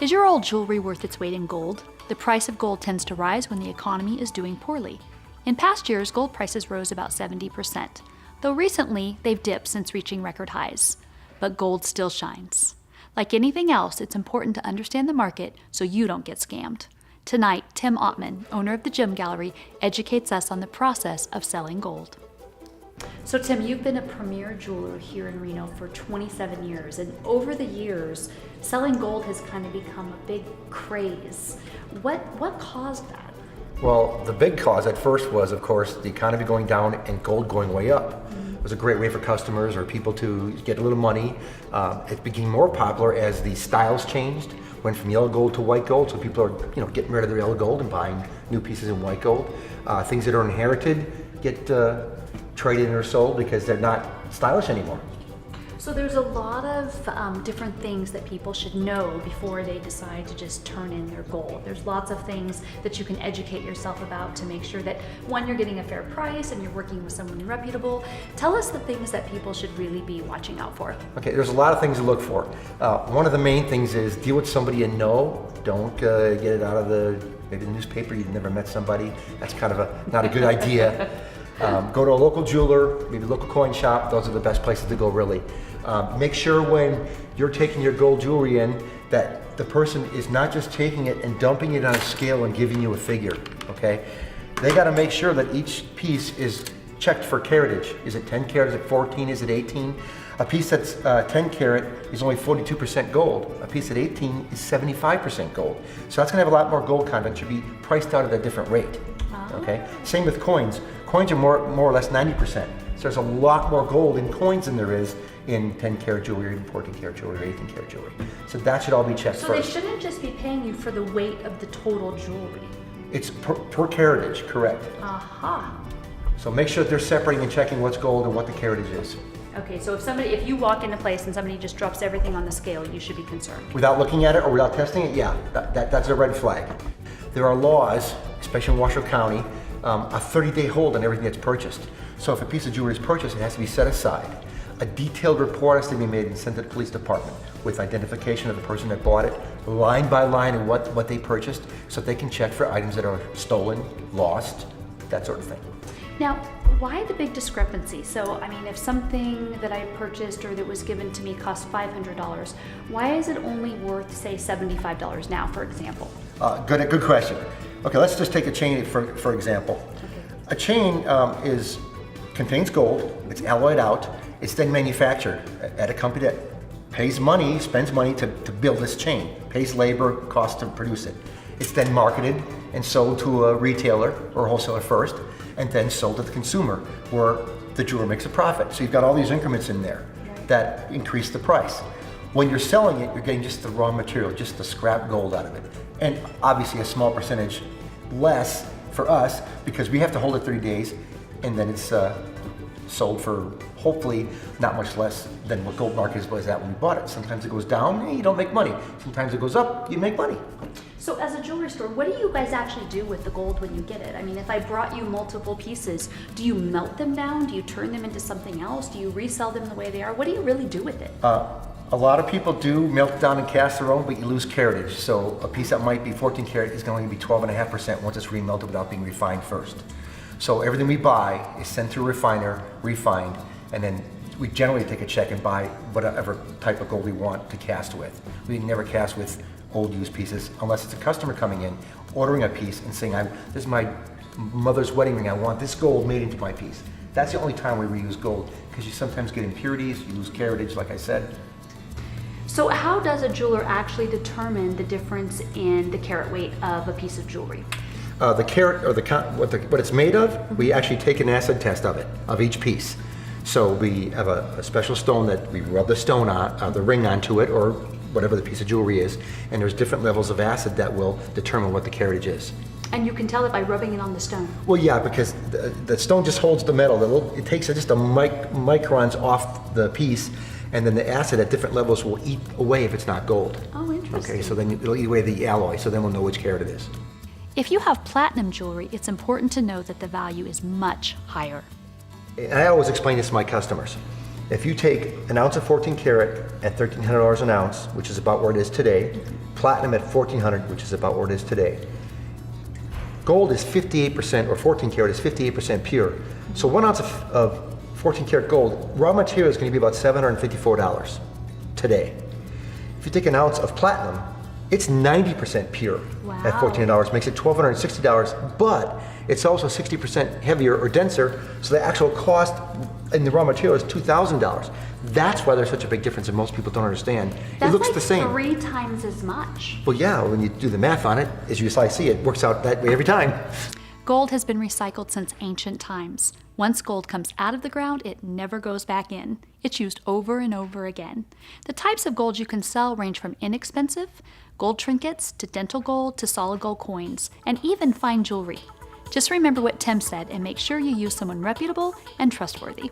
Is your old jewelry worth its weight in gold? The price of gold tends to rise when the economy is doing poorly. In past years, gold prices rose about 70%, though recently they've dipped since reaching record highs. But gold still shines. Like anything else, it's important to understand the market so you don't get scammed. Tonight, Tim Ottmann, owner of the Gem Gallery, educates us on the process of selling gold. So Tim, you've been a premier jeweler here in Reno for 27 years, and over the years, selling gold has kind of become a big craze. What caused that? Well, the big cause at first was, of course, the economy going down and gold going way up. It was a great way for customers or people to get a little money. It became more popular as the styles changed, went from yellow gold to white gold, so people are getting rid of their yellow gold and buying new pieces in white gold. Things that are inherited get traded in or sold because they're not stylish anymore. So there's a lot of different things that people should know before they decide to just turn in their gold. There's lots of things that you can educate yourself about to make sure that, one, you're getting a fair price and you're working with someone reputable. Tell us the things that people should really be watching out for. Okay, there's a lot of things to look for. One of the main things is deal with somebody you know. Don't get it out of maybe the newspaper. You've never met somebody. That's kind of not a good idea. Go to a local jeweler, maybe a local coin shop. Those are the best places to go, really. Make sure when you're taking your gold jewelry in that the person is not just taking it and dumping it on a scale and giving you a figure, okay? They gotta make sure that each piece is checked for caratage. Is it 10 carat, is it 14, is it 18? A piece that's 10 carat is only 42% gold. A piece at 18 is 75% gold. So that's gonna have a lot more gold content, should be priced out at a different rate, okay? Same with coins. Coins are more or less 90%. So there's a lot more gold in coins than there is in 10 karat jewelry, or even 14 karat jewelry, or 18 karat jewelry. So that should all be checked So first. they shouldn't just be paying you for the weight of the total jewelry. It's per caratage, correct. Aha. So make sure that they're separating and checking what's gold and what the caratage is. Okay, so if you walk into place and somebody just drops everything on the scale, you should be concerned. Without looking at it or without testing it, yeah, that's a red flag. There are laws, especially in Washoe County, a 30-day hold on everything that's purchased. So if a piece of jewelry is purchased, it has to be set aside. A detailed report has to be made and sent to the police department with identification of the person that bought it, line by line, and what they purchased, so that they can check for items that are stolen, lost, that sort of thing. Now, why the big discrepancy? So, I mean, if something that I purchased or that was given to me cost $500, why is it only worth, say, $75 now, for example? Good question. Okay, let's just take a chain for example. Okay. A chain contains gold, it's alloyed out, it's then manufactured at a company that pays money, spends money to build this chain, pays labor, costs to produce it. It's then marketed and sold to a retailer or wholesaler first, and then sold to the consumer, where the jeweler makes a profit. So you've got all these increments in there that increase the price. When you're selling it, you're getting just the raw material, just the scrap gold out of it. And obviously a small percentage less for us, because we have to hold it 30 days, and then it's sold for hopefully not much less than what gold market was at when we bought it. Sometimes it goes down, you don't make money. Sometimes it goes up, you make money. So as a jewelry store, what do you guys actually do with the gold when you get it? I mean, if I brought you multiple pieces, do you melt them down? Do you turn them into something else? Do you resell them the way they are? What do you really do with it? A lot of people do melt down and cast their own, but you lose caratage. So a piece that might be 14 karat is going to be 12.5% once it's remelted without being refined first. So everything we buy is sent to a refiner, refined, and then we generally take a check and buy whatever type of gold we want to cast with. We never cast with old used pieces unless it's a customer coming in, ordering a piece and saying, this is my mother's wedding ring, I want this gold made into my piece. That's the only time we reuse gold, because you sometimes get impurities, you lose caratage, like I said. So how does a jeweler actually determine the difference in the carat weight of a piece of jewelry? The carat, or what it's made of, we actually take an acid test of it, of each piece. So we have a special stone that we rub the stone on, the ring onto it, or whatever the piece of jewelry is, and there's different levels of acid that will determine what the caratage is. And you can tell it by rubbing it on the stone? Well, yeah, because the stone just holds the metal. It takes just a microns off the piece, and then the acid at different levels will eat away if it's not gold. Oh, interesting. Okay, so then it'll eat away the alloy, so then we'll know which carat it is. If you have platinum jewelry, it's important to know that the value is much higher. And I always explain this to my customers. If you take an ounce of 14 karat at $1,300 an ounce, which is about where it is today, platinum at 1400, which is about where it is today. Gold is 58%, or 14 karat is 58% pure. So 1 ounce of 14 karat gold, raw material is going to be about $754 today. If you take an ounce of platinum, it's 90% pure at $14, makes it $1,260, but it's also 60% heavier or denser, so the actual cost in the raw material is $2,000. That's why there's such a big difference, and most people don't understand. That's it looks like the same. 3 times as much. Well, yeah, when you do the math on it, as you see, it works out that way every time. Gold has been recycled since ancient times. Once gold comes out of the ground, it never goes back in. It's used over and over again. The types of gold you can sell range from inexpensive, gold trinkets, to dental gold, to solid gold coins, and even fine jewelry. Just remember what Tim said and make sure you use someone reputable and trustworthy.